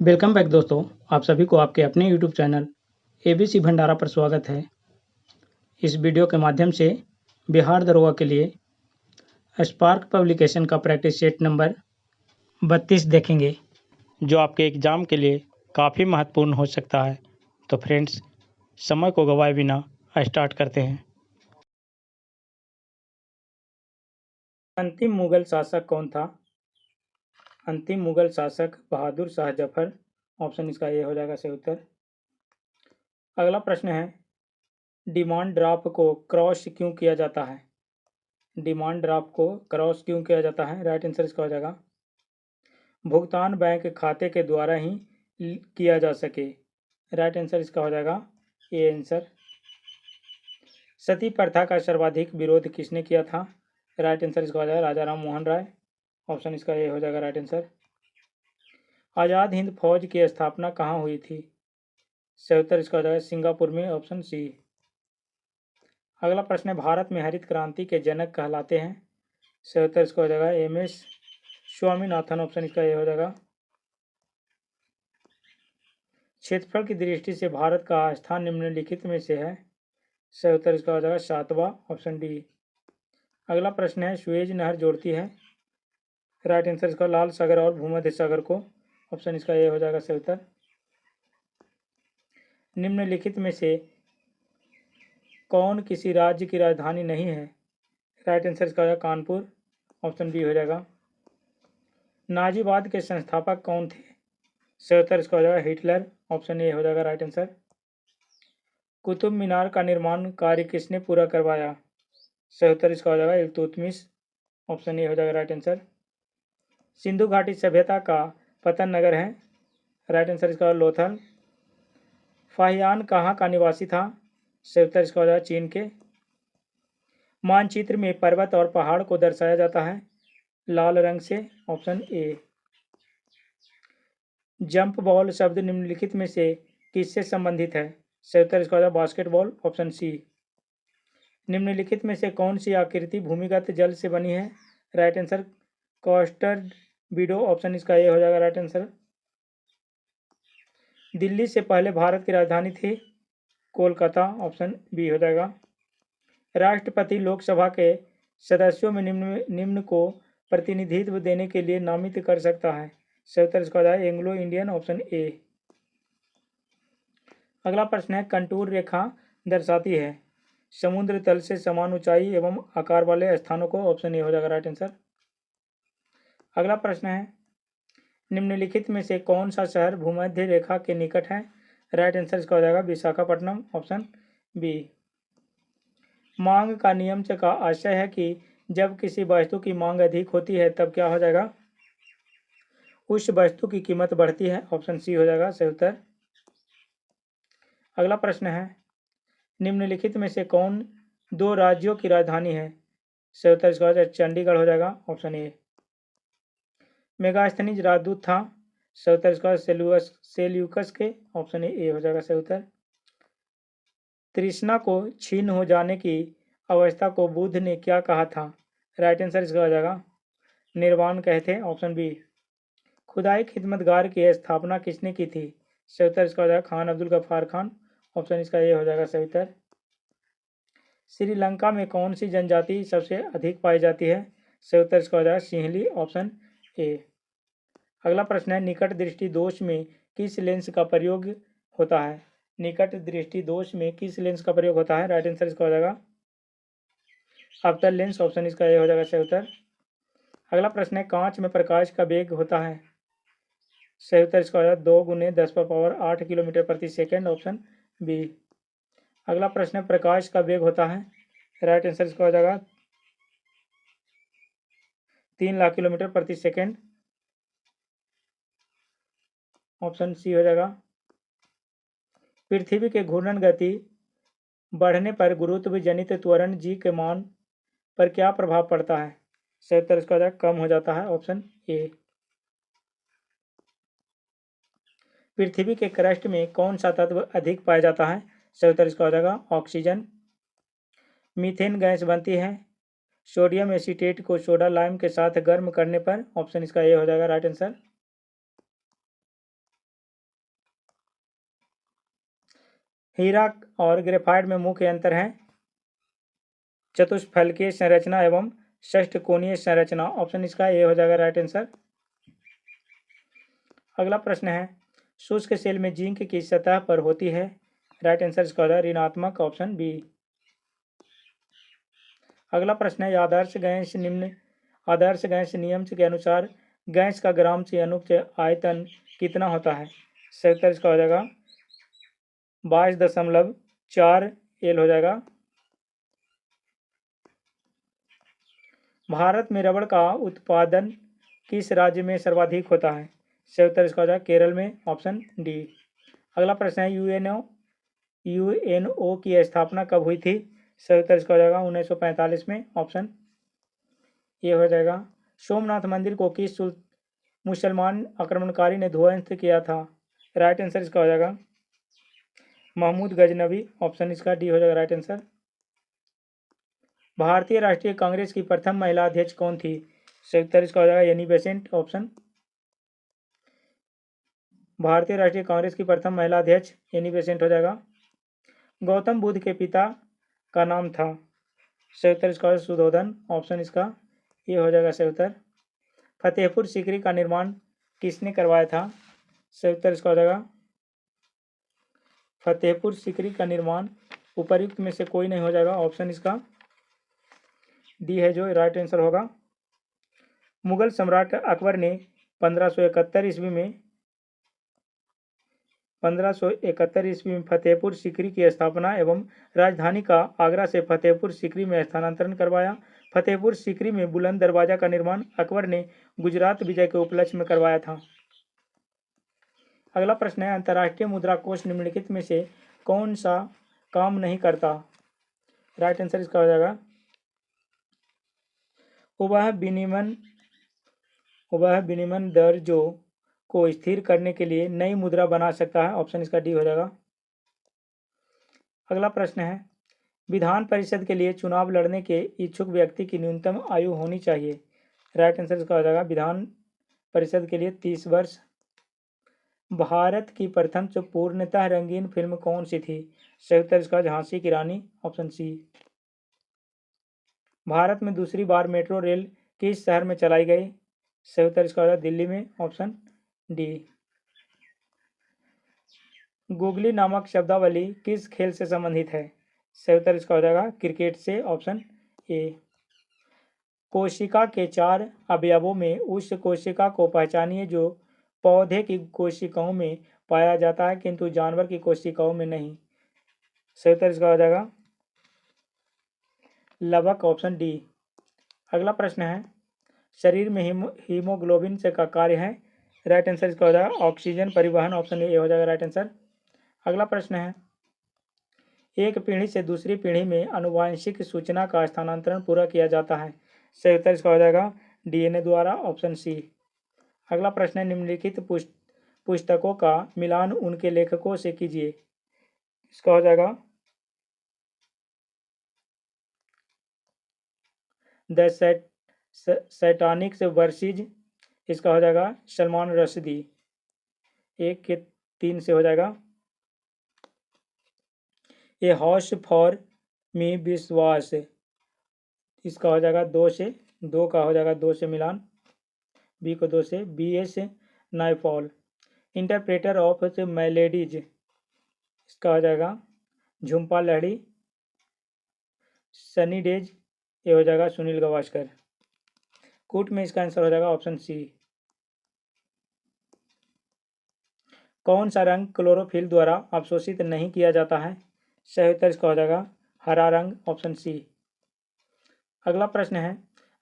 Welcome back दोस्तों, आप सभी को आपके अपने यूट्यूब चैनल एबीसी भंडारा पर स्वागत है। इस वीडियो के माध्यम से बिहार दरोगा के लिए स्पार्क पब्लिकेशन का प्रैक्टिस सेट नंबर 32 देखेंगे, जो आपके एग्ज़ाम के लिए काफ़ी महत्वपूर्ण हो सकता है। तो फ्रेंड्स, समय को गवाए बिना स्टार्ट करते हैं। अंतिम मुगल शासक कौन था? अंतिम मुगल शासक बहादुर शाह जफर। ऑप्शन इसका ये हो जाएगा सही उत्तर। अगला प्रश्न है, डिमांड ड्राफ्ट को क्रॉस क्यों किया जाता है? डिमांड ड्राफ्ट को क्रॉस क्यों किया जाता है? राइट आंसर इसका हो जाएगा, भुगतान बैंक खाते के द्वारा ही किया जा सके। राइट आंसर इसका हो जाएगा ए आंसर। सती प्रथा का सर्वाधिक विरोध किसने किया था? राइट आंसर इसका हो जाएगा राजा राम मोहन राय। ऑप्शन इसका ए हो जाएगा राइट आंसर। आज़ाद हिंद फौज की स्थापना कहाँ हुई थी? सही उत्तर इसका हो जाएगा सिंगापुर में। Option C. अगला प्रश्न है, भारत में हरित क्रांति के जनक कहलाते हैं? सही उत्तर इसका हो जाएगा एम.एस. स्वामीनाथन। ऑप्शन इसका ये हो जाएगा। क्षेत्रफल की दृष्टि से भारत का स्थान निम्नलिखित में से है? सही उत्तर इसका हो जाएगा 7वां। Option D. अगला प्रश्न है, सुएज नहर जोड़ती है? राइट आंसर इसका लाल सागर और भूमध्य सागर को। ऑप्शन इसका ये हो जाएगा सही उत्तर। निम्नलिखित में से कौन किसी राज्य की राजधानी नहीं है? राइट आंसर इसका हो जाएगा कानपुर। ऑप्शन बी हो जाएगा। नाजीवाद के संस्थापक कौन थे? सही उत्तर इसका हो जाएगा हिटलर। ऑप्शन ए हो जाएगा राइट आंसर। कुतुब मीनार का निर्माण कार्य किसने पूरा करवाया? सही उत्तर इसका हो जाएगा इल्तुतमिश। ऑप्शन ए हो जाएगा राइट आंसर। सिंधु घाटी सभ्यता का पतन नगर है? राइट आंसर इसका लोथल। फाहियान कहाँ का निवासी था? सही उत्तर इसका हो जाएगा चीन के। मानचित्र में पर्वत और पहाड़ को दर्शाया जाता है लाल रंग से। Option A. जंप बॉल शब्द निम्नलिखित में से किससे संबंधित है? सही उत्तर इसका हो जाएगा बास्केटबॉल। Option C. निम्नलिखित में से कौन सी आकृति भूमिगत जल से बनी है? राइट आंसर कॉस्टर बीडो। ऑप्शन इसका ए हो जाएगा राइट आंसर। दिल्ली से पहले भारत की राजधानी थी कोलकाता। ऑप्शन बी हो जाएगा। राष्ट्रपति लोकसभा के सदस्यों में निम्न को प्रतिनिधित्व देने के लिए नामित कर सकता है? सही उत्तर इसका हो जाएगा एंग्लो इंडियन। Option A. अगला प्रश्न है, कंटूर रेखा दर्शाती है समुद्र तल से समान ऊंचाई एवं आकार वाले स्थानों को। ऑप्शन ए हो जाएगा राइट आंसर। अगला प्रश्न है, निम्नलिखित में से कौन सा शहर भूमध्य रेखा के निकट है? राइट आंसर इसका हो जाएगा विशाखापट्टनम। Option B. मांग का नियम का आशय है कि जब किसी वस्तु की मांग अधिक होती है तब क्या हो जाएगा? उस वस्तु की कीमत बढ़ती है। ऑप्शन सी हो जाएगा सही उत्तर। अगला प्रश्न है, निम्नलिखित में से कौन दो राज्यों की राजधानी है? सही उत्तर इसका हो जाएगा चंडीगढ़ हो जाएगा। Option A. मेगास्थनीज राजदूत था? सही उत्तर इसका सेल्यूकस के। ऑप्शन ए हो जाएगा सही उत्तर। तृष्णा को छीन हो जाने की अवस्था को बुद्ध ने क्या कहा था? राइट आंसर इसका हो जाएगा निर्वाण कहते। Option B. खुदाई खिदमतगार की स्थापना किसने की थी? सही उत्तर इसका हो जाएगा खान अब्दुल गफ्फार खान। ऑप्शन इसका ये हो जाएगा सही उत्तर। श्रीलंका में कौन सी जनजाति सबसे अधिक पाई जाती है? सही उत्तर इसका हो जाएगा सिंहली। Option A. अगला प्रश्न है, निकट दृष्टि दोष में किस लेंस का प्रयोग होता है? निकट दृष्टि दोष में किस लेंस का प्रयोग होता है? राइट आंसर इसका हो जाएगा अवतल लेंस। ऑप्शन इसका ये हो जाएगा सही उत्तर। अगला प्रश्न है, कांच में प्रकाश का वेग होता है? सही उत्तर इसका हो जाएगा 2 × 10⁻8 किलोमीटर प्रति सेकेंड। Option B. अगला प्रश्न है, प्रकाश का वेग होता है? राइट आंसर इसका हो जाएगा 3 लाख किलोमीटर प्रति सेकेंड। ऑप्शन सी हो जाएगा। पृथ्वी के घूर्णन गति बढ़ने पर गुरुत्व जनित त्वरण जी के मान पर क्या प्रभाव पड़ता है? सही उत्तर इसका हो जाएगा कम हो जाता है। Option A. पृथ्वी के क्रस्ट में कौन सा तत्व अधिक पाया जाता है? सही उत्तर इसका हो जाएगा ऑक्सीजन। मीथेन गैस बनती है सोडियम एसीटेट को सोडा लाइम के साथ गर्म करने पर। ऑप्शन इसका ए हो जाएगा राइट आंसर। हीरा और ग्रेफाइट में मुख्य अंतर है चतुष्फलकीय संरचना एवं षष्ठकोणीय संरचना। ऑप्शन इसका ए हो जाएगा राइट आंसर। अगला प्रश्न है शुष्क सेल में जिंक की सतह पर होती है। राइट आंसर इसका हो जाएगा ऋणात्मक, ऑप्शन बी। अगला प्रश्न है आदर्श गैस नियम के अनुसार गैस का ग्राम से अनुक्त आयतन कितना होता है। सही उत्तर इसका हो जाएगा 22.4 एल हो जाएगा। भारत में रबड़ का उत्पादन किस राज्य में सर्वाधिक होता है। सही उत्तर इसका हो जाएगा केरल में, ऑप्शन डी। अगला प्रश्न है यूएनओ की स्थापना कब हुई थी। सही उत्तर इसका हो जाएगा 1945 में, ऑप्शन ये हो जाएगा। सोमनाथ मंदिर को किस मुसलमान आक्रमणकारी ने ध्वस्त किया था। राइट आंसर इसका हो जाएगा महमूद गजनवी, ऑप्शन इसका डी हो जाएगा राइट आंसर। भारतीय राष्ट्रीय कांग्रेस की प्रथम महिला अध्यक्ष कौन थी। सही उत्तर इसका हो जाएगा एनी बेसेंट, ऑप्शन। भारतीय राष्ट्रीय कांग्रेस की प्रथम महिला अध्यक्ष एनी बेसेंट हो जाएगा। गौतम बुद्ध के पिता का नाम था। सही उत्तर इसका सुधोधन, ऑप्शन इसका ये हो जाएगा सही उत्तर। फतेहपुर सीकरी का निर्माण किसने करवाया था। सही उत्तर इसका हो जाएगा फतेहपुर सीकरी का निर्माण उपर्युक्त में से कोई नहीं हो जाएगा, ऑप्शन इसका डी है जो राइट आंसर होगा। मुगल सम्राट अकबर ने 1571 ईस्वी में फतेहपुर सीकरी की स्थापना एवं राजधानी का आगरा से फतेहपुर सीकरी में स्थानांतरण करवाया। फतेहपुर सीकरी में बुलंद दरवाजा का निर्माण अकबर ने गुजरात विजय के उपलक्ष्य में करवाया था। अगला प्रश्न है अंतर्राष्ट्रीय मुद्रा कोष निम्नलिखित में से कौन सा काम नहीं करता। राइट आंसर इसका हो जाएगा वह विनिमय दर जो को स्थिर करने के लिए नई मुद्रा बना सकता है, ऑप्शन इसका डी हो जाएगा। अगला प्रश्न है विधान परिषद के लिए चुनाव लड़ने के इच्छुक व्यक्ति की न्यूनतम आयु होनी चाहिए। राइट आंसर इसका हो जाएगा विधान परिषद के लिए 30 वर्ष। भारत की प्रथम पूर्णतः रंगीन फिल्म कौन सी थी। सही उत्तर इसका झांसी की रानी, ऑप्शन सी। भारत में दूसरी बार मेट्रो रेल किस शहर में चलाई गई। सही उत्तर इसका हो जाएगा दिल्ली में, ऑप्शन डी। गुगली नामक शब्दावली किस खेल से संबंधित है। सही उत्तर इसका हो जाएगा क्रिकेट से, ऑप्शन ए। कोशिका के 4 अवयवों में उस कोशिका को पहचानिए जो पौधे की कोशिकाओं में पाया जाता है किंतु जानवर की कोशिकाओं में नहीं। सही उत्तर इसका हो जाएगा लवक, ऑप्शन डी। अगला प्रश्न है शरीर में हीमोग्लोबिन से का कार्य है। राइट आंसर इसका हो जाएगा ऑक्सीजन परिवहन, ऑप्शन ए हो जाएगा राइट आंसर। अगला प्रश्न है एक पीढ़ी से दूसरी पीढ़ी में आनुवांशिक सूचना का स्थानांतरण पूरा किया जाता है। सही उत्तर इसका हो जाएगा डीएनए द्वारा, ऑप्शन सी। अगला प्रश्न है निम्नलिखित पुस्तकों का मिलान उनके लेखकों से कीजिए। इसका हो जाएगा द सैटानिक वर्सेज, इसका हो जाएगा सलमान रश्दी। 1 के 3 से हो जाएगा। ए हाउस फॉर मी विश्वास, इसका हो जाएगा 2 का हो जाएगा 2 से मिलान, बी को 2 से। BS नाइफॉल, इंटरप्रेटर ऑफ मेलेडीज, इसका हो जाएगा झुम्पा लहड़ी। सनी डेज, ये हो जाएगा सुनील गावस्कर। कूट में इसका आंसर हो जाएगा ऑप्शन सी। कौन सा रंग क्लोरोफिल द्वारा अवशोषित नहीं किया जाता है। सही उत्तर इसका हो जाएगा हरा रंग, ऑप्शन सी। अगला प्रश्न है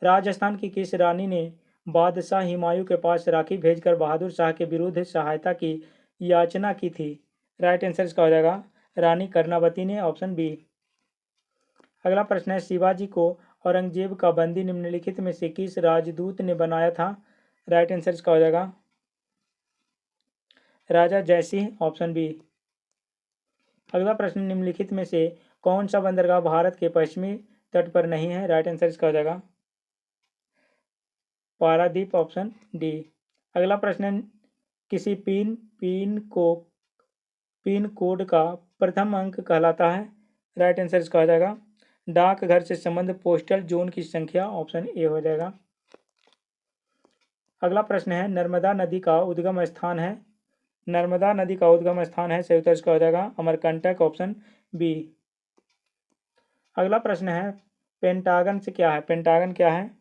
राजस्थान की किस रानी ने बादशाह हुमायूं के पास राखी भेजकर बहादुर शाह के विरुद्ध सहायता की याचना की थी। राइट आंसर इसका हो जाएगा रानी कर्णावती ने, ऑप्शन बी। अगला प्रश्न है शिवाजी को औरंगजेब का बंदी निम्नलिखित में से किस राजदूत ने बनाया था। राइट आंसर इसका हो जाएगा राजा जयसिंह, ऑप्शन बी। अगला प्रश्न निम्नलिखित में से कौन सा बंदरगाह भारत के पश्चिमी तट पर नहीं है। राइट आंसर इसका हो जाएगा पारादीप, ऑप्शन डी। अगला प्रश्न किसी पिन कोड का प्रथम अंक कहलाता है? राइट आंसर इसका हो जाएगा डाकघर से संबंध पोस्टल जोन की संख्या, ऑप्शन ए हो जाएगा। अगला प्रश्न है नर्मदा नदी का उद्गम स्थान है? नर्मदा नदी का उद्गम स्थान है, सही उत्तर इसका हो जाएगा अमरकंटक, ऑप्शन बी। अगला प्रश्न है पेंटागन से क्या है? पेंटागन क्या है?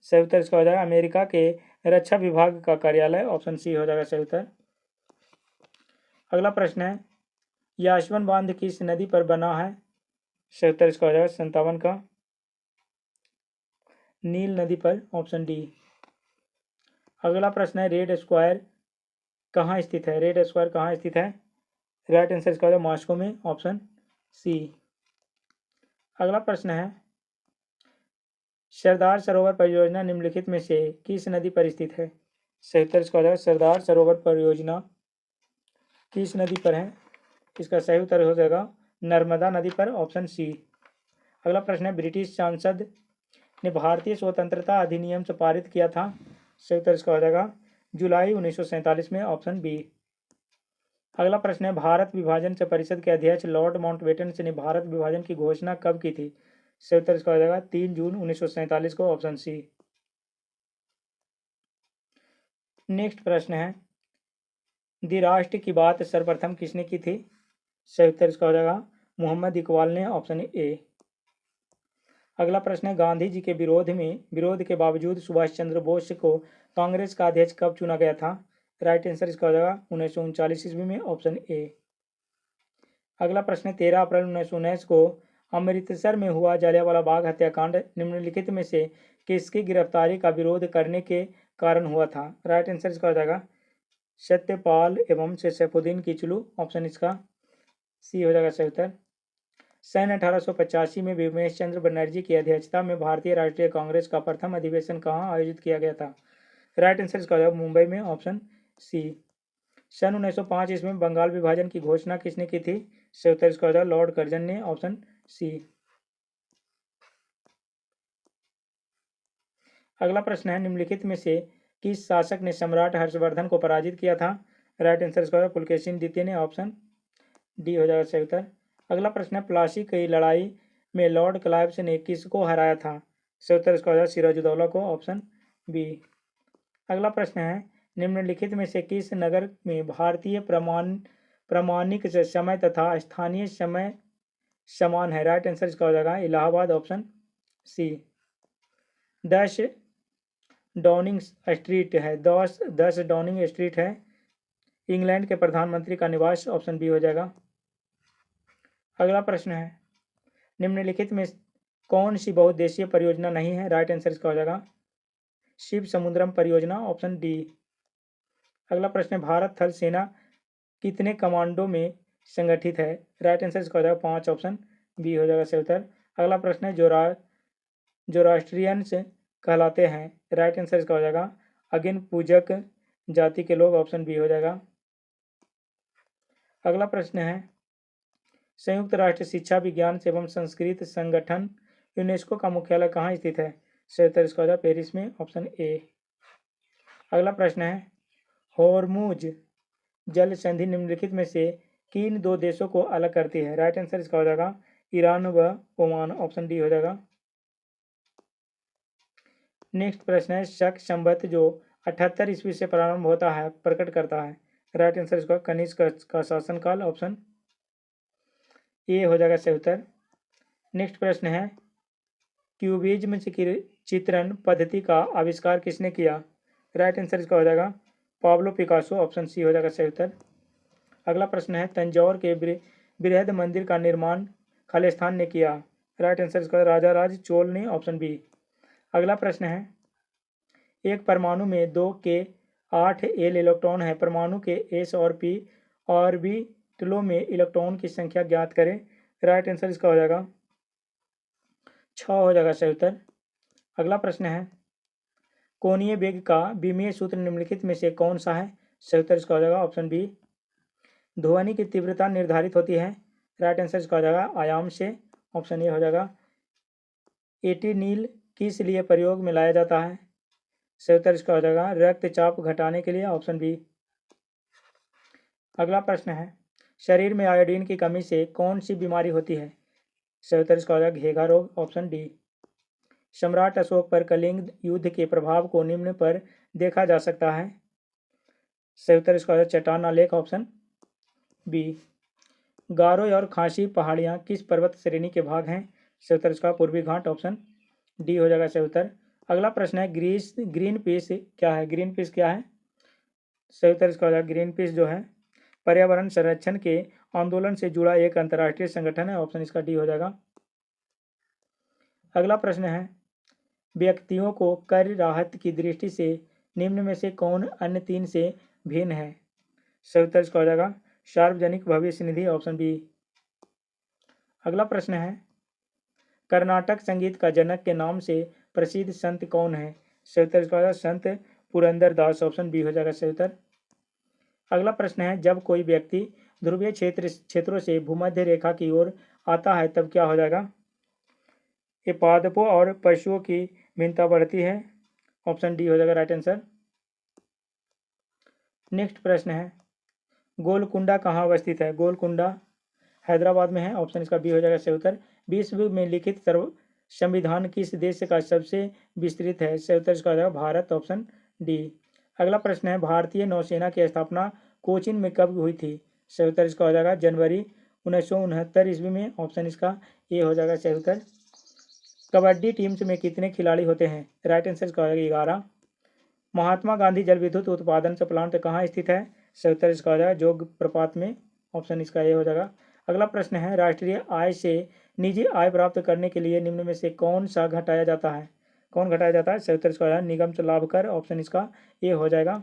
सही उत्तर इसका हो जाएगा अमेरिका के रक्षा विभाग का कार्यालय, ऑप्शन सी हो जाएगा सही उत्तर। अगला प्रश्न है याशवन बांध किस नदी पर बना है? सही उत्तर इसका हो जाएगा 57 का नील नदी पर, ऑप्शन डी। अगला प्रश्न है रेड स्क्वायर कहाँ स्थित है? रेड स्क्वायर कहाँ स्थित है? राइट आंसर इसका हो जाएगा मॉस्को में, ऑप्शन सी। अगला प्रश्न है सरदार सरोवर परियोजना निम्नलिखित में से किस नदी पर स्थित है? सही उत्तर इसका हो जाएगा सरदार सरोवर परियोजना किस नदी पर है? इसका सही उत्तर हो जाएगा नर्मदा नदी पर, ऑप्शन सी। अगला प्रश्न है ब्रिटिश सांसद ने भारतीय स्वतंत्रता अधिनियम से पारित किया था? सही उत्तर इसका हो जाएगा जुलाई 1947 में, ऑप्शन बी। अगला प्रश्न है भारत विभाजन से परिषद के अध्यक्ष लॉर्ड माउंटबेटन ने भारत विभाजन की घोषणा कब की थी? सही उत्तर इसका हो जाएगा 3 जून 1947 को, ऑप्शन सी। नेक्स्ट प्रश्न है दी राष्ट्र की बात सर्वप्रथम किसने की थी? सही उत्तर इसका हो जाएगा मोहम्मद इकबाल ने, ऑप्शन ए। अगला प्रश्न है गांधी जी के विरोध के बावजूद सुभाष चंद्र बोस को कांग्रेस का अध्यक्ष कब चुना गया था? राइट आंसर इसका हो जाएगा 1939 ईस्वी में, ऑप्शन ए। अगला प्रश्न है 13 अप्रैल 1919 को अमृतसर में हुआ जलियांवाला बाग हत्याकांड निम्नलिखित में से किसकी गिरफ्तारी का विरोध करने के कारण हुआ था? राइट आंसर इसका हो जाएगा सत्यपाल एवं सैफुद्दीन किचलू, ऑप्शन इसका सी हो जाएगा सही उत्तर। सन 1885 में भीमेश चंद्र बनर्जी की अध्यक्षता में भारतीय राष्ट्रीय कांग्रेस का प्रथम अधिवेशन कहाँ आयोजित किया गया था? राइट आंसर इसका हो जाएगा मुंबई में, ऑप्शन सी। सन 1905 ईस्वी में बंगाल विभाजन की घोषणा किसने की थी? सही उत्तर इसका हो जाएगा लॉर्ड कर्जन ने, ऑप्शन सी। अगला प्रश्न है निम्नलिखित में से किस शासक ने सम्राट हर्षवर्धन को पराजित किया था? राइट आंसर इसका होगा पुलकेशिन द्वितीय ने, ऑप्शन डी हो जाएगा सही उत्तर। अगला प्रश्न है प्लासी की लड़ाई में लॉर्ड क्लाइव ने किसको हराया था? सही उत्तर इसका हो जाएगा सिराजुद्दौला को, ऑप्शन बी। अगला प्रश्न है निम्नलिखित में से किस नगर में भारतीय प्रमाणिक समय तथा स्थानीय समय समान है? राइट आंसर इसका हो जाएगा Allahabad, option C. 10 Downing Street है 10 डाउनिंग स्ट्रीट है इंग्लैंड के प्रधानमंत्री का निवास, ऑप्शन बी हो जाएगा। अगला प्रश्न है निम्नलिखित में कौन सी बहुउद्देशीय परियोजना नहीं है? राइट आंसर इसका हो जाएगा शिव समुद्रम परियोजना, ऑप्शन डी। अगला प्रश्न है भारत थल सेना कितने कमांडो में संगठित है? राइट आंसर इसका हो जाएगा 5, ऑप्शन बी हो जाएगा सही उत्तर। अगला प्रश्न है जोरास्ट्रियंस कहलाते हैं? राइट आंसर इसका हो जाएगा अग्नि पूजक जाति के लोग, ऑप्शन बी हो जाएगा। अगला प्रश्न है संयुक्त राष्ट्र शिक्षा विज्ञान एवं संस्कृति संगठन यूनेस्को का मुख्यालय कहाँ स्थित है? सही उत्तर इसका हो जाएगा पेरिस में, ऑप्शन ए। अगला प्रश्न है हॉर्मुज जल संधि निम्नलिखित में से किन दो देशों को अलग करती है? राइट आंसर इसका हो जाएगा ईरान व ओमान, ऑप्शन डी हो जाएगा। नेक्स्ट प्रश्न है शक संवत जो 78 ईस्वी से प्रारंभ होता है प्रकट करता है? राइट आंसर इसका कनिष्क का शासनकाल, ऑप्शन ए हो जाएगा सही उत्तर। नेक्स्ट प्रश्न है क्यूबिज्म चित्रण पद्धति का आविष्कार किसने किया? राइट आंसर इसका हो जाएगा पाब्लो पिकासो, ऑप्शन सी हो जाएगा सही उत्तर। अगला प्रश्न है तंजौर के बृहद मंदिर का निर्माण खालिस्तान ने किया? राइट आंसर इसका राजा राज चोल ने, ऑप्शन बी। अगला प्रश्न है एक परमाणु में 2 के 8 एल इलेक्ट्रॉन है परमाणु के एस और पी ऑर्बिटलों में इलेक्ट्रॉन की संख्या ज्ञात करें? राइट आंसर इसका हो जाएगा 6 हो जाएगा सही उत्तर। अगला प्रश्न है कोणीय वेग का विमीय सूत्र निम्नलिखित में से कौन सा है? सही उत्तर इसका हो जाएगा ऑप्शन बी। ध्वनि की तीव्रता निर्धारित होती है? राइट आंसर इसका हो जाएगा आयाम से, ऑप्शन ए हो जाएगा। एटीनील किस लिए प्रयोग में लाया जाता है? सही उत्तर इसका हो जाएगा रक्तचाप घटाने के लिए, ऑप्शन बी। अगला प्रश्न है शरीर में आयोडीन की कमी से कौन सी बीमारी होती है? सही उत्तर इसका हो जाएगा घेघा रोग, ऑप्शन डी। सम्राट अशोक पर कलिंग युद्ध के प्रभाव को निम्न पर देखा जा सकता है। सही उत्तर इसका हो जाएगा चट्टान आलेख, ऑप्शन बी। गारो और खासी पहाड़ियाँ किस पर्वत श्रेणी के भाग हैं? सही उत्तर इसका पूर्वी घाट, ऑप्शन डी हो जाएगा सही उत्तर। अगला प्रश्न है ग्रीन पीस क्या है? ग्रीन पीस क्या है? सही उत्तर इसका हो जाएगा ग्रीन पीस जो है पर्यावरण संरक्षण के आंदोलन से जुड़ा एक अंतर्राष्ट्रीय संगठन है, ऑप्शन इसका डी हो जाएगा। अगला प्रश्न है व्यक्तियों को कर राहत की दृष्टि से निम्न में से कौन अन्य तीन से भिन्न है? सही उत्तर इसका हो जाएगा सार्वजनिक भविष्य निधि, ऑप्शन बी। अगला प्रश्न है कर्नाटक संगीत का जनक के नाम से प्रसिद्ध संत कौन है? सही उत्तर इसका हो जाएगा संत पुरंदर दास, ऑप्शन बी हो जाएगा सही उत्तर। अगला प्रश्न है जब कोई व्यक्ति ध्रुवीय क्षेत्रों से भूमध्य रेखा की ओर आता है तब क्या हो जाएगा? ये पादपों और पशुओं की भिन्नता बढ़ती है, ऑप्शन डी हो जाएगा राइट आंसर। नेक्स्ट प्रश्न है गोलकुंडा कहाँ अवस्थित है? गोलकुंडा हैदराबाद में है, ऑप्शन इसका बी हो जाएगा सही उत्तर। विश्व में लिखित संविधान किस देश का सबसे विस्तृत है? सही उत्तर इसका हो जाएगा भारत, ऑप्शन डी। अगला प्रश्न है भारतीय नौसेना की स्थापना कोचीन में कब हुई थी? सही उत्तर इसका हो जाएगा जनवरी 1969 ईस्वी में, ऑप्शन इसका ए हो जाएगा सही उत्तर। कबड्डी टीम्स में कितने खिलाड़ी होते हैं? राइट आंसर इसका हो जाएगा 11। महात्मा गांधी जल विद्युत उत्पादन प्लांट कहाँ स्थित है? सही उत्तर इसका हो जाएगा जोग प्रपात में, ऑप्शन इसका ए हो जाएगा। अगला प्रश्न है राष्ट्रीय आय से निजी आय प्राप्त करने के लिए निम्न में से कौन सा घटाया जाता है? कौन घटाया जाता है? सही उत्तर इसका हो जाएगा निगम से लाभ कर, ऑप्शन इसका ए हो जाएगा।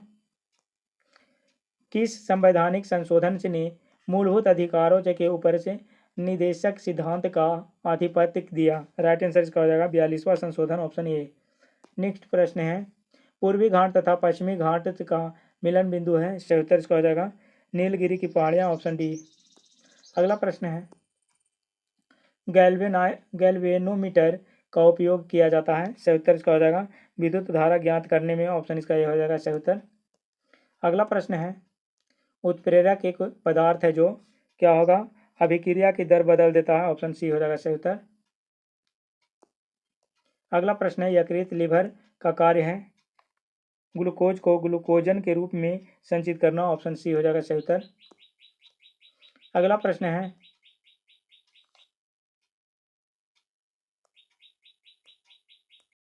किस संवैधानिक संशोधन ने मूलभूत अधिकारों के ऊपर से निदेशक सिद्धांत का आधिपत्य दिया? राइट आंसर इसका हो जाएगा 42वां संशोधन, ऑप्शन ए। नेक्स्ट प्रश्न है पूर्वी घाट तथा पश्चिमी घाट का मिलन बिंदु है? सही उत्तर इसका हो जाएगा नीलगिरी की पहाड़ियाँ, ऑप्शन डी। अगला प्रश्न है गैल्वेनोमीटर का उपयोग किया जाता है? सही उत्तर इसका हो जाएगा विद्युत धारा ज्ञात करने में, ऑप्शन इसका ये हो जाएगा सही उत्तर। अगला प्रश्न है उत्प्रेरक एक पदार्थ है जो क्या होगा अभिक्रिया की दर बदल देता है, ऑप्शन सी हो जाएगा सही उत्तर। अगला प्रश्न है यकृत लीवर का कार्य है ग्लूकोज को ग्लूकोजन के रूप में संचित करना, ऑप्शन सी हो जाएगा सही उत्तर। अगला प्रश्न है